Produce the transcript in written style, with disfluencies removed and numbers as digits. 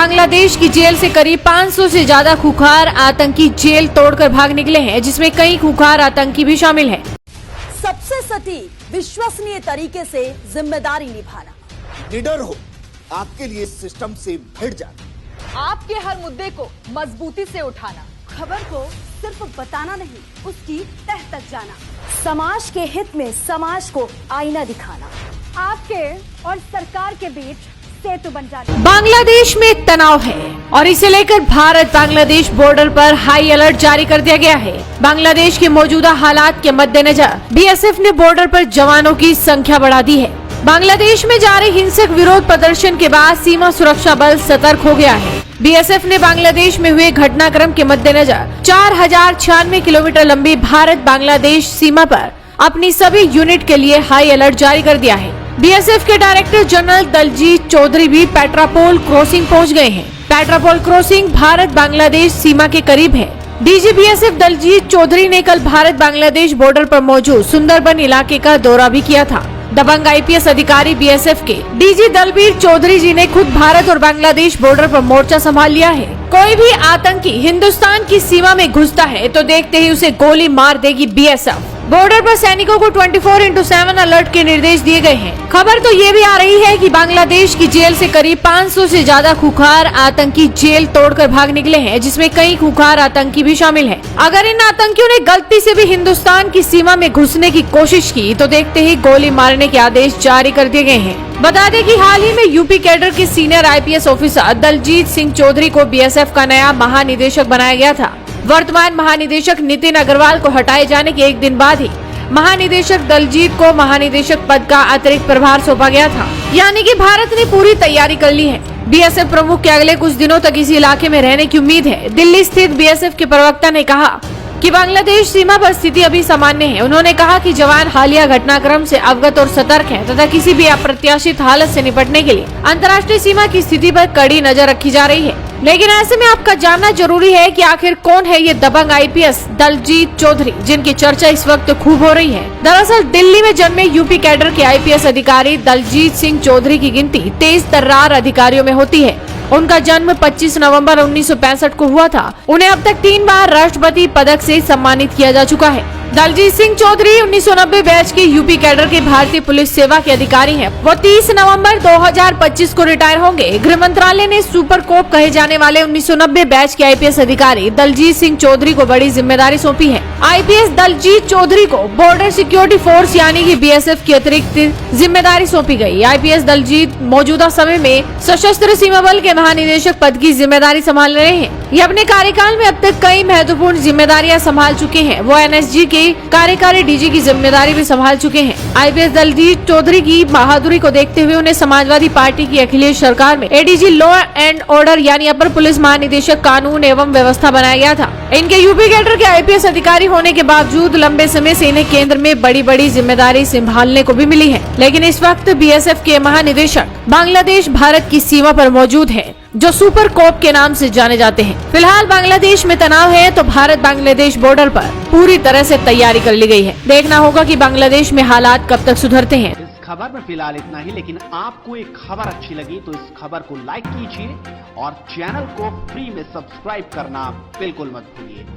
बांग्लादेश की जेल से करीब 500 से ज्यादा खूंखार आतंकी जेल तोड़कर भाग निकले हैं, जिसमें कई खूंखार आतंकी भी शामिल हैं। सबसे सटीक विश्वसनीय तरीके से जिम्मेदारी निभाना, निडर हो, आपके लिए सिस्टम से भिड़ जाना, आपके हर मुद्दे को मजबूती से उठाना, खबर को सिर्फ बताना नहीं, उसकी तह तक जाना, समाज के हित में समाज को आईना दिखाना, आपके और सरकार के बीच सेतु बन जाना। बांग्लादेश में तनाव है और इसे लेकर भारत बांग्लादेश बॉर्डर पर हाई अलर्ट जारी कर दिया गया है। बांग्लादेश के मौजूदा हालात के मद्देनजर बीएसएफ ने बॉर्डर पर जवानों की संख्या बढ़ा दी है। बांग्लादेश में जारी हिंसक विरोध प्रदर्शन के बाद सीमा सुरक्षा बल सतर्क हो गया है। बीएसएफ ने बांग्लादेश में हुए घटनाक्रम के मद्देनजर 4096 किलोमीटर लंबी भारत बांग्लादेश सीमा पर अपनी सभी यूनिट के लिए हाई अलर्ट जारी कर दिया है। बीएसएफ के डायरेक्टर जनरल दलजीत चौधरी भी पेट्रापोल क्रॉसिंग पहुंच गए हैं। पेट्रापोल क्रॉसिंग भारत बांग्लादेश सीमा के करीब है। डीजी बीएसएफ दलजीत चौधरी ने कल भारत बांग्लादेश बॉर्डर पर मौजूद सुंदरबन इलाके का दौरा भी किया था। दबंग आईपीएस अधिकारी बीएसएफ के डीजी दलबीर चौधरी जी ने खुद भारत और बांग्लादेश बॉर्डर पर मोर्चा संभाल लिया है। कोई भी आतंकी हिंदुस्तान की सीमा में घुसता है तो देखते ही उसे गोली मार देगी बीएसएफ। बॉर्डर पर सैनिकों को 24/7 अलर्ट के निर्देश दिए गए हैं। खबर तो ये भी आ रही है कि बांग्लादेश की जेल से करीब 500 से ज्यादा खूंखार आतंकी जेल तोड़कर भाग निकले हैं, जिसमें कई खूंखार आतंकी भी शामिल हैं। अगर इन आतंकियों ने गलती से भी हिंदुस्तान की सीमा में घुसने की कोशिश की तो देखते ही गोली मारने के आदेश जारी कर दिए गए हैं। बता दें कि हाल ही में यूपी कैडर के senior IPS officer Daljeet Singh Chaudhary को बीएसएफ का नया महानिदेशक बनाया गया था। वर्तमान महानिदेशक नितिन अग्रवाल को हटाए जाने के एक दिन बाद ही महानिदेशक दलजीत को महानिदेशक पद का अतिरिक्त प्रभार सौंपा गया था। यानी कि भारत ने पूरी तैयारी कर ली है। बीएसएफ प्रमुख के अगले कुछ दिनों तक इसी इलाके में रहने की उम्मीद है। दिल्ली स्थित बीएसएफ के प्रवक्ता ने कहा कि बांग्लादेश सीमा पर स्थिति अभी सामान्य है। उन्होंने कहा कि जवान हालिया घटनाक्रम से अवगत और सतर्क हैं तथा किसी भी अप्रत्याशित हालत से निपटने के लिए अंतर्राष्ट्रीय सीमा की स्थिति पर कड़ी नजर रखी जा रही है। लेकिन ऐसे में आपका जानना जरूरी है कि आखिर कौन है ये दबंग आईपीएस दलजीत चौधरी, जिनकी चर्चा इस वक्त खूब हो रही है। दरअसल दिल्ली में जन्मे यूपी कैडर के आईपीएस अधिकारी दलजीत सिंह चौधरी की गिनती तेज तर्रार अधिकारियों में होती है। उनका जन्म 25 नवंबर 1965 को हुआ था। उन्हें अब तक 3 बार राष्ट्रपति पदक से सम्मानित किया जा चुका है। दलजीत सिंह चौधरी 1990 बैच के यूपी कैडर के भारतीय पुलिस सेवा के अधिकारी हैं। वो 30 नवंबर 2025 को रिटायर होंगे। गृह मंत्रालय ने सुपर कोप कहे जाने वाले 1990 बैच के आईपीएस अधिकारी दलजीत सिंह चौधरी को बड़ी जिम्मेदारी सौंपी है। आईपीएस दलजीत चौधरी को बॉर्डर सिक्योरिटी फोर्स यानी कि बीएसएफ की अतिरिक्त जिम्मेदारी सौंपी गई। आईपीएस दलजीत मौजूदा समय में सशस्त्र सीमा बल के महानिदेशक पद की जिम्मेदारी संभाल रहे हैं। ये अपने कार्यकाल में अब तक कई महत्वपूर्ण जिम्मेदारियां संभाल चुके हैं। वो एनएसजी के कार्यकारी डीजी की जिम्मेदारी भी संभाल चुके हैं। आईपीएस दलजीत चौधरी की बहादुरी को देखते हुए उन्हें समाजवादी पार्टी की अखिलेश सरकार में एडीजी लॉ एंड ऑर्डर यानी अपर पुलिस महानिदेशक कानून एवं व्यवस्था बनाया गया था। इनके यूपी कैडर के आईपीएस अधिकारी होने के बावजूद लंबे समय से इन्हें केंद्र में बड़ी बड़ी जिम्मेदारी संभालने को भी मिली है। लेकिन इस वक्त बीएसएफ के महानिदेशक बांग्लादेश भारत की सीमा पर मौजूद है, जो सुपर कोप के नाम से जाने जाते हैं। फिलहाल बांग्लादेश में तनाव है तो भारत बांग्लादेश बॉर्डर पर पूरी तरह से तैयारी कर ली गई है। देखना होगा कि बांग्लादेश में हालात कब तक सुधरते हैं। इस खबर में फिलहाल इतना ही, लेकिन आपको एक खबर अच्छी लगी तो इस खबर को लाइक कीजिए और चैनल को फ्री में सब्सक्राइब करना बिल्कुल मत भूलिए।